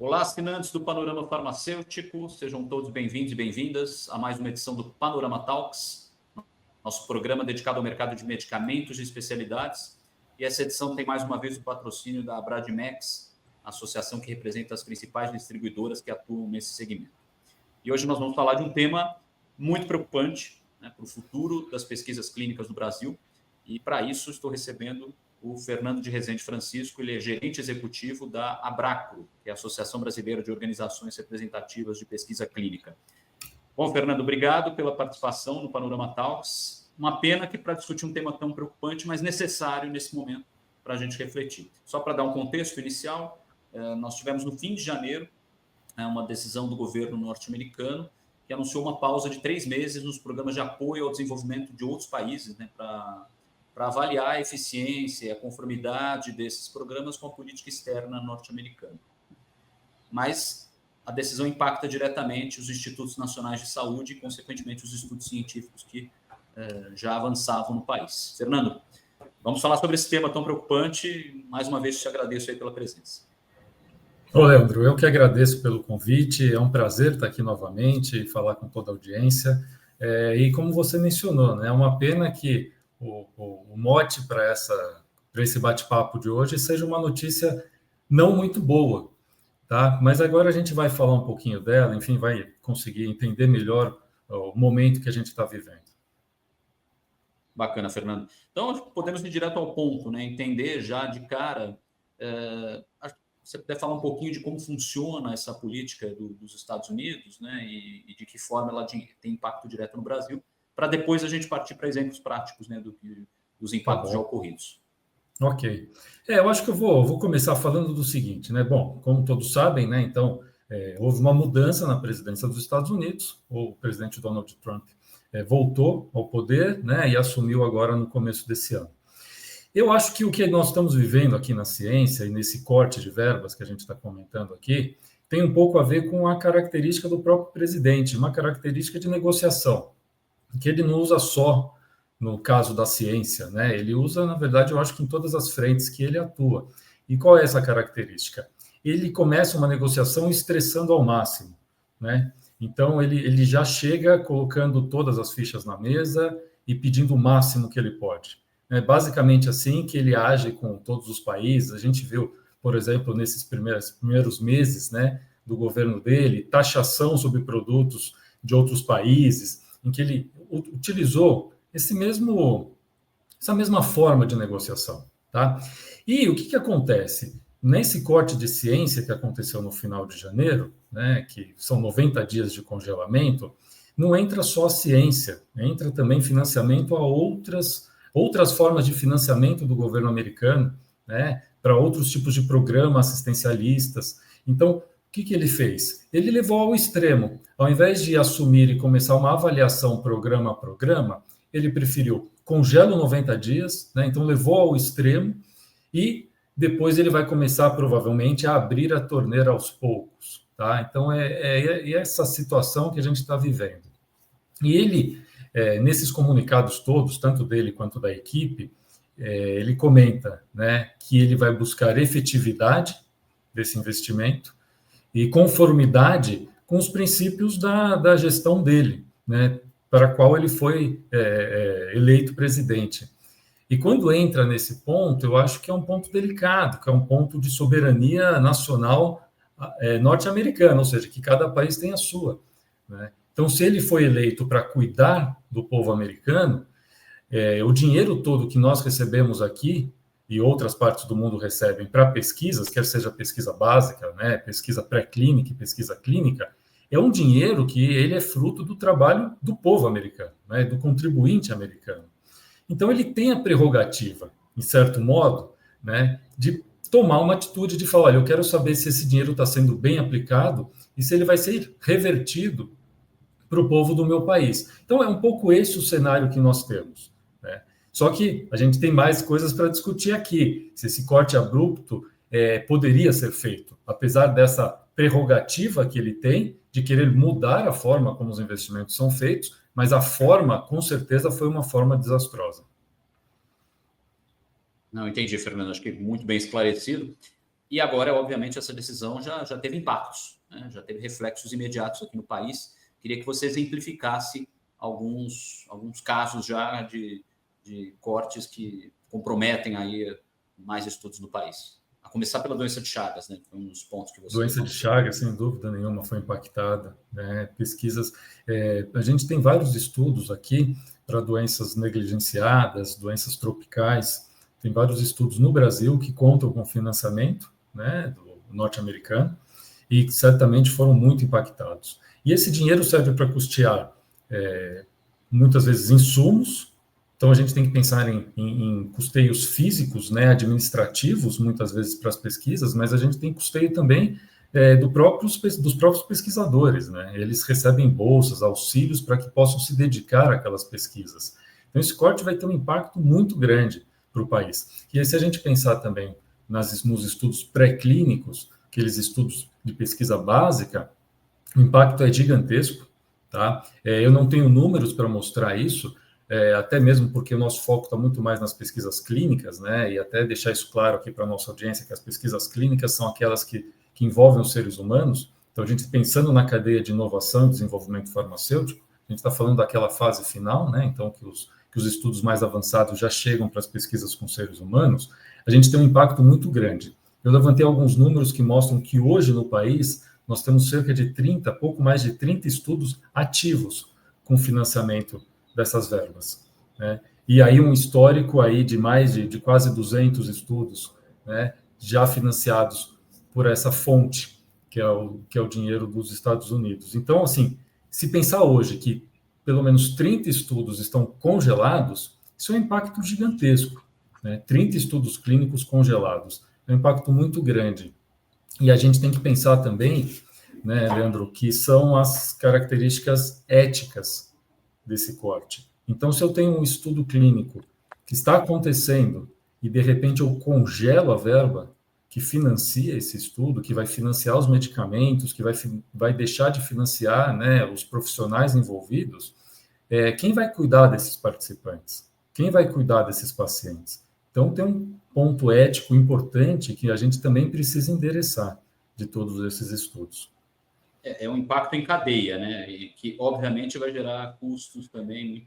Olá, assinantes do Panorama Farmacêutico, sejam todos bem-vindos e bem-vindas a mais uma edição do Panorama Talks, nosso programa dedicado ao mercado de medicamentos e especialidades. E essa edição tem mais uma vez o patrocínio da Abradimex, a associação que representa as principais distribuidoras que atuam nesse segmento. E hoje nós vamos falar de um tema muito preocupante, né, para o futuro das pesquisas clínicas no Brasil. E para isso estou recebendo o Fernando de Rezende Francisco, ele é gerente executivo da Abracro, que é a Associação Brasileira de Organizações Representativas de Pesquisa Clínica. Bom, Fernando, obrigado pela participação no Panorama Talks. Uma pena que para discutir um tema tão preocupante, mas necessário nesse momento para a gente refletir. Só para dar um contexto inicial, nós tivemos no fim de janeiro uma decisão do governo norte-americano que anunciou uma pausa de 3 meses nos programas de apoio ao desenvolvimento de outros países, né, para avaliar a eficiência e a conformidade desses programas com a política externa norte-americana. Mas a decisão impacta diretamente os institutos nacionais de saúde e, consequentemente, os estudos científicos que já avançavam no país. Fernando, vamos falar sobre esse tema tão preocupante. Mais uma vez, te agradeço aí pela presença. Ô, Leandro, eu que agradeço pelo convite. É um prazer estar aqui novamente e falar com toda a audiência. E como você mencionou, né, é uma pena que o mote para esse bate-papo de hoje seja uma notícia não muito boa, tá? Mas agora a gente vai falar um pouquinho dela, enfim, vai conseguir entender melhor o momento que a gente está vivendo. Bacana, Fernando. Então, podemos ir direto ao ponto, né? Entender já de cara. Você puder falar um pouquinho de como funciona essa política dos Estados Unidos, né? E de que forma ela tem impacto direto no Brasil, para depois a gente partir para exemplos práticos, né, dos impactos já ocorridos. Ok. Eu acho que eu vou começar falando do seguinte, né? Bom, como todos sabem, né? Então, houve uma mudança na presidência dos Estados Unidos. O presidente Donald Trump voltou ao poder, né? E assumiu agora no começo desse ano. Eu acho que o que nós estamos vivendo aqui na ciência e nesse corte de verbas que a gente está comentando aqui tem um pouco a ver com a característica do próprio presidente, uma característica de negociação, que ele não usa só no caso da ciência, né? Ele usa, na verdade, eu acho que em todas as frentes que ele atua. E qual é essa característica? Ele começa uma negociação estressando ao máximo, né? Então, ele já chega colocando todas as fichas na mesa e pedindo o máximo que ele pode. É basicamente assim que ele age com todos os países. A gente viu, por exemplo, nesses primeiros meses, né, do governo dele, taxação sobre produtos de outros países, em que ele utilizou essa mesma forma de negociação, tá? E o que acontece? Nesse corte de ciência que aconteceu no final de janeiro, né, que são 90 dias de congelamento, não entra só a ciência, entra também financiamento a outras formas de financiamento do governo americano, né, para outros tipos de programas assistencialistas. Então, o que ele fez? Ele levou ao extremo. Ao invés de assumir e começar uma avaliação programa a programa, ele preferiu congela 90 dias, né? Então levou ao extremo e depois ele vai começar provavelmente a abrir a torneira aos poucos, tá? Então é essa situação que a gente está vivendo. E ele, nesses comunicados todos, tanto dele quanto da equipe, ele comenta, né, que ele vai buscar efetividade desse investimento e conformidade com os princípios da gestão dele, né, para a qual ele foi eleito presidente. E quando entra nesse ponto, eu acho que é um ponto delicado, que é um ponto de soberania nacional norte-americana, ou seja, que cada país tem a sua, né? Então, se ele foi eleito para cuidar do povo americano, o dinheiro todo que nós recebemos aqui e outras partes do mundo recebem para pesquisas, quer seja pesquisa básica, né, pesquisa pré-clínica e pesquisa clínica, é um dinheiro que ele é fruto do trabalho do povo americano, né, do contribuinte americano. Então, ele tem a prerrogativa, em certo modo, né, de tomar uma atitude de falar, olha, eu quero saber se esse dinheiro está sendo bem aplicado e se ele vai ser revertido para o povo do meu país. Então, é um pouco esse o cenário que nós temos, né? Só que a gente tem mais coisas para discutir aqui. Se esse corte abrupto poderia ser feito, apesar dessa prerrogativa que ele tem de querer mudar a forma como os investimentos são feitos, mas a forma, com certeza, foi uma forma desastrosa. Não, entendi, Fernando. Acho que muito bem esclarecido. E agora, obviamente, essa decisão já teve impactos, né? Já teve reflexos imediatos aqui no país. Queria que você exemplificasse alguns casos já de cortes que comprometem aí mais estudos no país. A começar pela doença de Chagas, né? Foi um dos pontos que você Doença de levantou. Chagas, sem dúvida nenhuma, foi impactada, né? Pesquisas, a gente tem vários estudos aqui para doenças negligenciadas, doenças tropicais. Tem vários estudos no Brasil que contam com financiamento, né, do norte-americano, e que certamente foram muito impactados. E esse dinheiro serve para custear, muitas vezes, insumos. Então, a gente tem que pensar em custeios físicos, né, administrativos, muitas vezes, para as pesquisas, mas a gente tem custeio também dos próprios pesquisadores, né? Eles recebem bolsas, auxílios para que possam se dedicar àquelas pesquisas. Então, esse corte vai ter um impacto muito grande para o país. E aí, se a gente pensar também nos estudos pré-clínicos, aqueles estudos de pesquisa básica, o impacto é gigantesco, tá? Eu não tenho números para mostrar isso, até mesmo porque o nosso foco está muito mais nas pesquisas clínicas, né? E até deixar isso claro aqui para a nossa audiência, que as pesquisas clínicas são aquelas que envolvem os seres humanos. Então, a gente pensando na cadeia de inovação e desenvolvimento farmacêutico, a gente está falando daquela fase final, né? Então, que os estudos mais avançados já chegam para as pesquisas com seres humanos, a gente tem um impacto muito grande. Eu levantei alguns números que mostram que hoje no país nós temos cerca de 30, pouco mais de 30 estudos ativos com financiamento dessas verbas, né? E aí um histórico aí de mais de quase 200 estudos, né, já financiados por essa fonte, que é o dinheiro dos Estados Unidos. Então, assim, se pensar hoje que pelo menos 30 estudos estão congelados, isso é um impacto gigantesco, né? 30 estudos clínicos congelados, é um impacto muito grande. E a gente tem que pensar também, né, Leandro, que são as características éticas desse corte. Então, se eu tenho um estudo clínico que está acontecendo e, de repente, eu congelo a verba que financia esse estudo, que vai financiar os medicamentos, que vai deixar de financiar, né, os profissionais envolvidos, quem vai cuidar desses participantes? Quem vai cuidar desses pacientes? Então, tem um ponto ético importante que a gente também precisa endereçar de todos esses estudos. É um impacto em cadeia, né? E que, obviamente, vai gerar custos também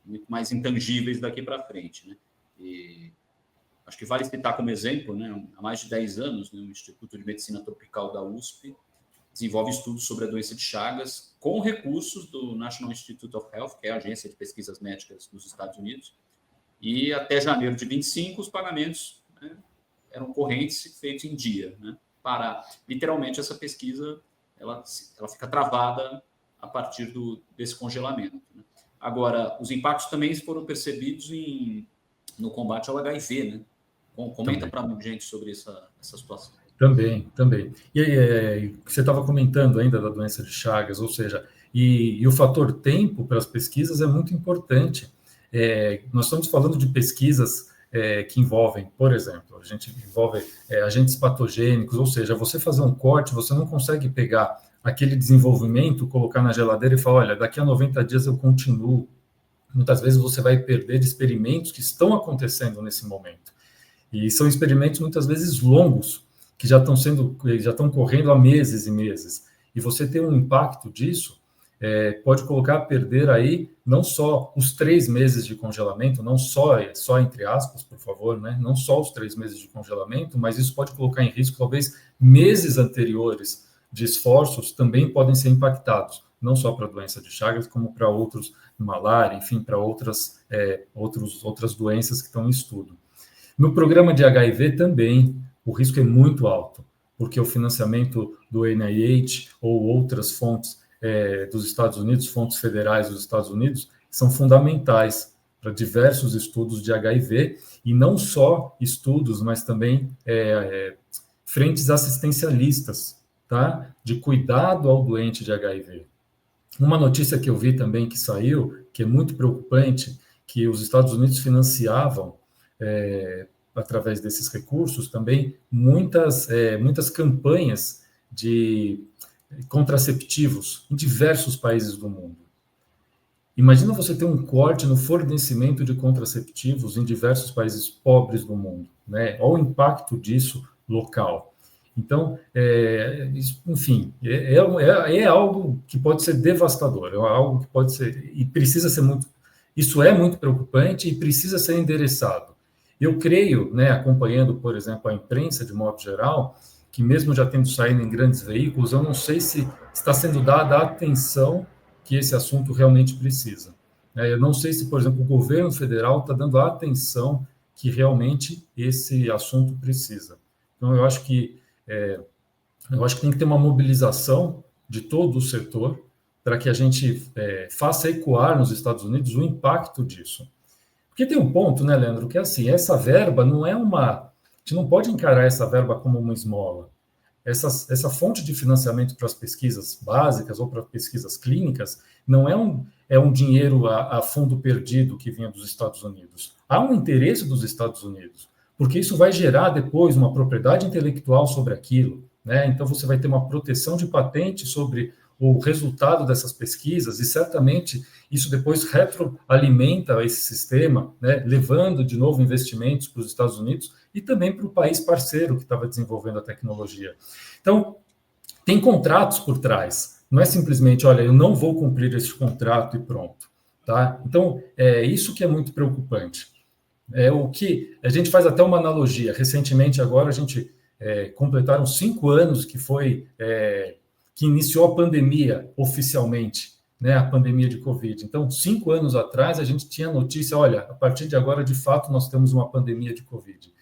muito mais intangíveis daqui para frente, né? E acho que vale citar como exemplo, né? Há mais de 10 anos, né, o Instituto de Medicina Tropical da USP desenvolve estudos sobre a doença de Chagas com recursos do National Institute of Health, que é a agência de pesquisas médicas dos Estados Unidos, e até janeiro de 25 os pagamentos, né, eram correntes e feitos em dia, né? Literalmente, essa pesquisa ela fica travada a partir desse congelamento, né? Agora, os impactos também foram percebidos no combate ao HIV, né? Comenta para a gente sobre essa situação. Também. E aí, você estava comentando ainda da doença de Chagas, ou seja, e o fator tempo para as pesquisas é muito importante. Nós estamos falando de pesquisas que envolvem, por exemplo, a gente envolve agentes patogênicos, ou seja, você fazer um corte, você não consegue pegar aquele desenvolvimento, colocar na geladeira e falar, olha, daqui a 90 dias eu continuo. Muitas vezes você vai perder de experimentos que estão acontecendo nesse momento. E são experimentos muitas vezes longos, que já estão correndo há meses e meses. E você ter um impacto disso pode colocar a perder aí não só os 3 meses de congelamento, não só entre aspas, por favor, né? Não só os 3 meses de congelamento, mas isso pode colocar em risco talvez meses anteriores de esforços também podem ser impactados, não só para a doença de Chagas, como para outros, malária, enfim, para outras doenças que estão em estudo. No programa de HIV também, o risco é muito alto, porque o financiamento do NIH ou outras fontes dos Estados Unidos, fontes federais dos Estados Unidos, são fundamentais para diversos estudos de HIV, e não só estudos, mas também frentes assistencialistas, tá? De cuidado ao doente de HIV. Uma notícia que eu vi também que saiu, que é muito preocupante, que os Estados Unidos financiavam, através desses recursos, também muitas campanhas de contraceptivos em diversos países do mundo. Imagina você ter um corte no fornecimento de contraceptivos em diversos países pobres do mundo, né? Olha o impacto disso local. Então, enfim, é algo que pode ser devastador, é algo que pode ser, e precisa ser muito, isso é muito preocupante e precisa ser endereçado. Eu creio, né, acompanhando, por exemplo, a imprensa de modo geral, que mesmo já tendo saído em grandes veículos, eu não sei se está sendo dada a atenção que esse assunto realmente precisa. Eu não sei se, por exemplo, o governo federal está dando a atenção que realmente esse assunto precisa. Então, eu acho que tem que ter uma mobilização de todo o setor para que a gente faça ecoar nos Estados Unidos o impacto disso. Porque tem um ponto, né, Leandro, que é assim, essa verba não é uma... A gente não pode encarar essa verba como uma esmola. Essa fonte de financiamento para as pesquisas básicas ou para pesquisas clínicas não é um dinheiro a fundo perdido que vinha dos Estados Unidos. Há um interesse dos Estados Unidos, porque isso vai gerar depois uma propriedade intelectual sobre aquilo, né? Então você vai ter uma proteção de patente sobre o resultado dessas pesquisas e certamente isso depois retroalimenta esse sistema, né? Levando de novo investimentos para os Estados Unidos e também para o país parceiro que estava desenvolvendo a tecnologia. Então, tem contratos por trás. Não é simplesmente, olha, eu não vou cumprir esse contrato e pronto. Tá? Então, é isso que é muito preocupante. O que a gente faz até uma analogia. Recentemente, agora, a gente completaram 5 anos que iniciou a pandemia oficialmente, né, a pandemia de Covid. Então, 5 anos atrás, a gente tinha notícia, olha, a partir de agora, de fato, nós temos uma pandemia de Covid.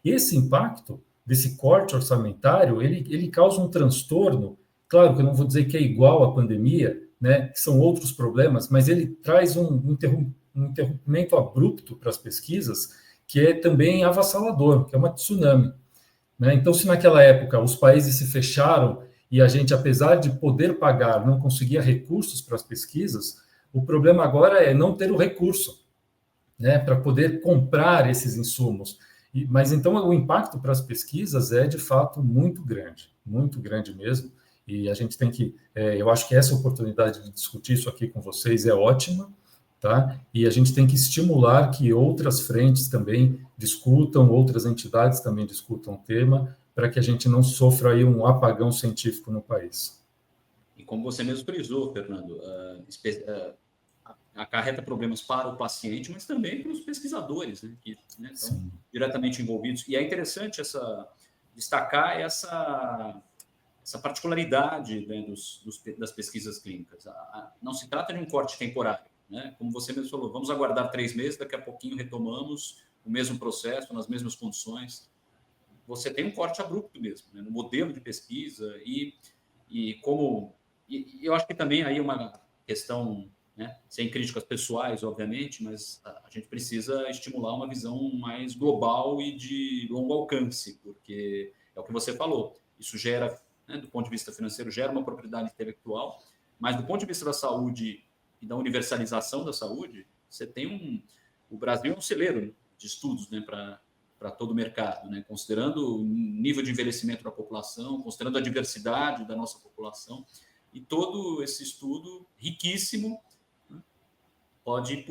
Esse impacto desse corte orçamentário, ele causa um transtorno, claro que eu não vou dizer que é igual à pandemia, né, que são outros problemas, mas ele traz um interrompimento abrupto para as pesquisas, que é também avassalador, que é uma tsunami. Né? Então, se naquela época os países se fecharam e a gente, apesar de poder pagar, não conseguia recursos para as pesquisas, o problema agora é não ter o recurso, né, para poder comprar esses insumos. Mas então o impacto para as pesquisas é de fato muito grande mesmo. E a gente tem que, eu acho que essa oportunidade de discutir isso aqui com vocês é ótima, tá? E a gente tem que estimular que outras frentes também discutam, outras entidades também discutam o tema, para que a gente não sofra aí um apagão científico no país. E como você mesmo frisou, Fernando, acarreta problemas para o paciente, mas também para os pesquisadores, né, que estão diretamente envolvidos. E é interessante destacar essa particularidade, né, das pesquisas clínicas. Não se trata de um corte temporário, né? Como você mesmo falou, vamos aguardar 3 meses, daqui a pouquinho retomamos o mesmo processo, nas mesmas condições. Você tem um corte abrupto mesmo, né, no modelo de pesquisa e eu acho que também aí uma questão, né, sem críticas pessoais, obviamente, mas a gente precisa estimular uma visão mais global e de longo alcance, porque é o que você falou, isso gera, né, do ponto de vista financeiro, gera uma propriedade intelectual, mas do ponto de vista da saúde e da universalização da saúde, você tem o Brasil é um celeiro de estudos, né, para todo o mercado, né, considerando o nível de envelhecimento da população, considerando a diversidade da nossa população, e todo esse estudo riquíssimo pode ir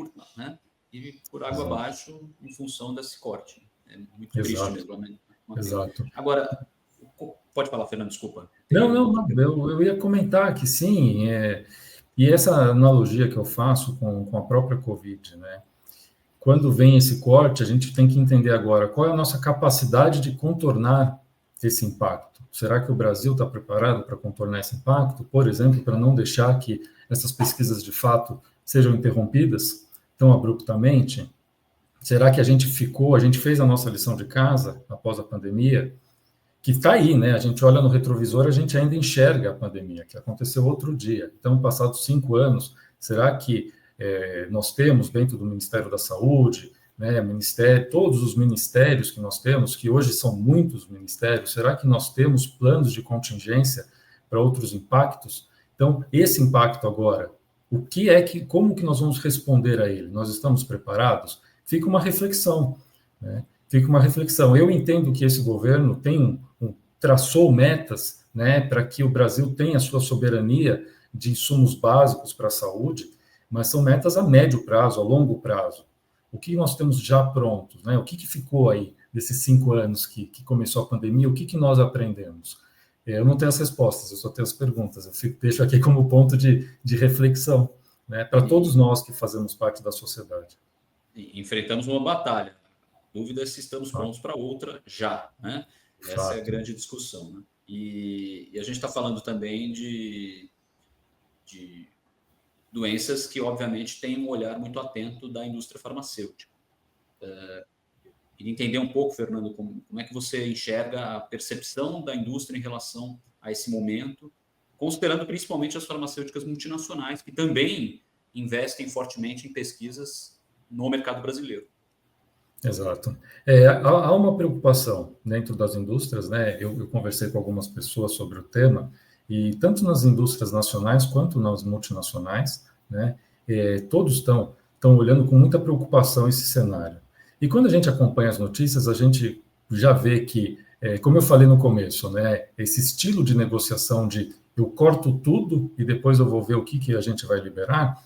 por água abaixo em função desse corte. É muito triste mesmo. Exato. Agora, pode falar, Fernando, desculpa. Não, eu ia comentar que sim, e essa analogia que eu faço com a própria Covid, né? Quando vem esse corte, a gente tem que entender agora qual é a nossa capacidade de contornar esse impacto. Será que o Brasil está preparado para contornar esse impacto? Por exemplo, para não deixar que essas pesquisas de fato sejam interrompidas tão abruptamente? Será que a gente fez a nossa lição de casa após a pandemia? Que está aí, né? A gente olha no retrovisor, a gente ainda enxerga a pandemia, que aconteceu outro dia. Então, passados 5 anos, será que nós temos dentro do Ministério da Saúde, né, todos os ministérios que nós temos, que hoje são muitos ministérios, será que nós temos planos de contingência para outros impactos? Então, esse impacto agora, como que nós vamos responder a ele? Nós estamos preparados? Fica uma reflexão, né? Fica uma reflexão. Eu entendo que esse governo traçou metas, né, para que o Brasil tenha a sua soberania de insumos básicos para a saúde, mas são metas a médio prazo, a longo prazo. O que nós temos já pronto, né? O que ficou aí? desses 5 anos que começou a pandemia, o que nós aprendemos? Eu não tenho as respostas, eu só tenho as perguntas. Deixo aqui como ponto de reflexão, né, para todos nós que fazemos parte da sociedade. Enfrentamos uma batalha. Dúvida se estamos prontos para outra já, né? Essa é a grande discussão, né? E a gente está falando também de doenças que, obviamente, têm um olhar muito atento da indústria farmacêutica. Queria entender um pouco, Fernando, como é que você enxerga a percepção da indústria em relação a esse momento, considerando principalmente as farmacêuticas multinacionais, que também investem fortemente em pesquisas no mercado brasileiro. Exato. Há uma preocupação dentro das indústrias, né? Eu conversei com algumas pessoas sobre o tema, e tanto nas indústrias nacionais quanto nas multinacionais, né? Todos estão olhando com muita preocupação esse cenário. E quando a gente acompanha as notícias, a gente já vê que, como eu falei no começo, né? Esse estilo de negociação de eu corto tudo e depois eu vou ver o que a gente vai liberar,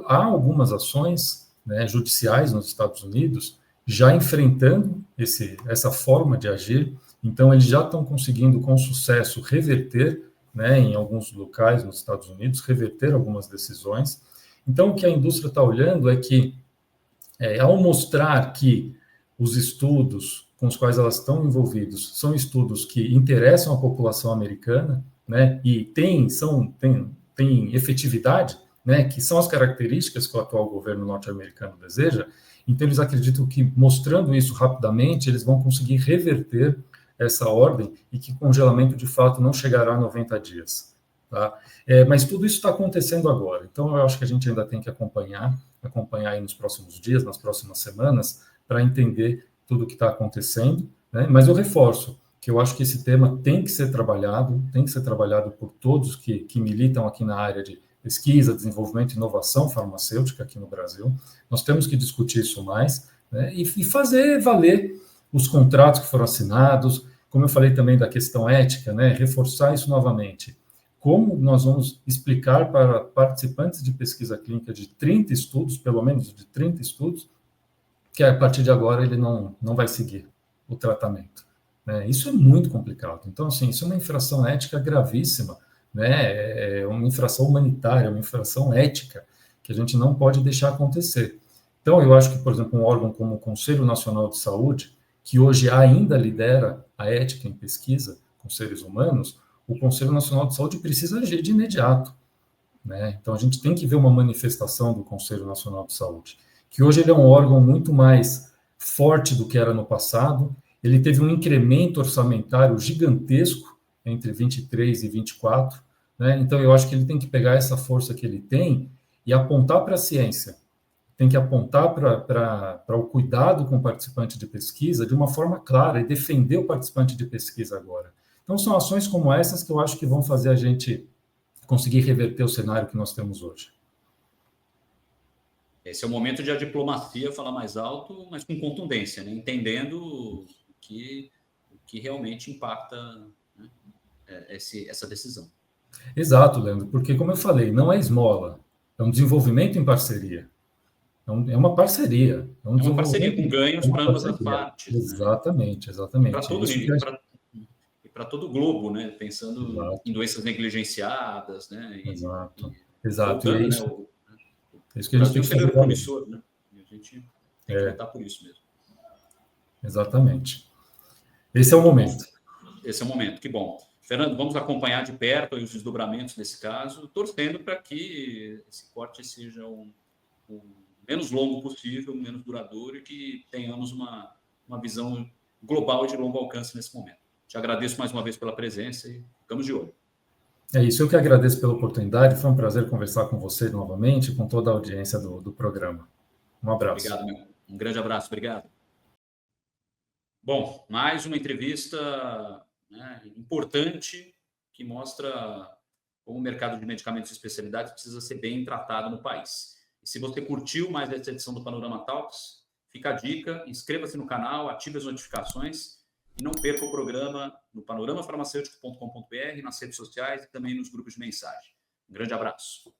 há algumas ações, né, judiciais nos Estados Unidos, já enfrentando essa forma de agir. Então, eles já estão conseguindo, com sucesso, reverter, né, em alguns locais nos Estados Unidos, reverter algumas decisões. Então, o que a indústria está olhando é que, ao mostrar que os estudos com os quais elas estão envolvidos são estudos que interessam a população americana, né, e têm efetividade, né, que são as características que o atual governo norte-americano deseja, então eles acreditam que, mostrando isso rapidamente, eles vão conseguir reverter essa ordem e que o congelamento, de fato, não chegará a 90 dias. Tá? Mas tudo isso está acontecendo agora, então eu acho que a gente ainda tem que acompanhar aí nos próximos dias, nas próximas semanas, para entender tudo o que está acontecendo, né? Mas eu reforço que eu acho que esse tema tem que ser trabalhado por todos que militam aqui na área de pesquisa, desenvolvimento e inovação farmacêutica aqui no Brasil. Nós temos que discutir isso mais, né, e fazer valer os contratos que foram assinados, como eu falei também da questão ética, né, reforçar isso novamente. Como nós vamos explicar para participantes de pesquisa clínica de 30 estudos, pelo menos de 30 estudos, que a partir de agora ele não vai seguir o tratamento, né? Isso é muito complicado. Então, assim, isso é uma infração ética gravíssima, né? É uma infração humanitária, uma infração ética que a gente não pode deixar acontecer. Então, eu acho que, por exemplo, um órgão como o Conselho Nacional de Saúde, que hoje ainda lidera a ética em pesquisa com seres humanos, o Conselho Nacional de Saúde precisa agir de imediato, né? Então, a gente tem que ver uma manifestação do Conselho Nacional de Saúde, que hoje ele é um órgão muito mais forte do que era no passado, ele teve um incremento orçamentário gigantesco entre 23 e 24, né? Então, eu acho que ele tem que pegar essa força que ele tem e apontar para a ciência, tem que apontar para o cuidado com o participante de pesquisa de uma forma clara e defender o participante de pesquisa agora. Então, são ações como essas que eu acho que vão fazer a gente conseguir reverter o cenário que nós temos hoje. Esse é o momento de a diplomacia falar mais alto, mas com contundência, né? Entendendo o que realmente impacta, né, essa decisão. Exato, Leandro, porque, como eu falei, não é esmola, é um desenvolvimento em parceria. É uma parceria. É uma parceria com ganhos para ambas as partes. Exatamente, né? Exatamente. E para todo o globo, né? Pensando em doenças negligenciadas, né? Exato. E é isso, né? isso que a gente tem que fazer. Promissor, né? E a gente tem que lutar por isso mesmo. Exatamente. Esse é o momento. Esse é o momento, que bom. Fernando, vamos acompanhar de perto os desdobramentos desse caso, torcendo para que esse corte seja o menos longo possível, menos duradouro, e que tenhamos uma visão global e de longo alcance nesse momento. Te agradeço mais uma vez pela presença e ficamos de olho. É isso, eu que agradeço pela oportunidade, foi um prazer conversar com você novamente, com toda a audiência do programa. Um abraço. Obrigado, meu. Um grande abraço, obrigado. Bom, mais uma entrevista, né, importante, que mostra como o mercado de medicamentos e especialidades precisa ser bem tratado no país. E se você curtiu mais essa edição do Panorama Talks, fica a dica, inscreva-se no canal, ative as notificações e não perca o programa no panoramafarmacêutico.com.br, nas redes sociais e também nos grupos de mensagem. Um grande abraço.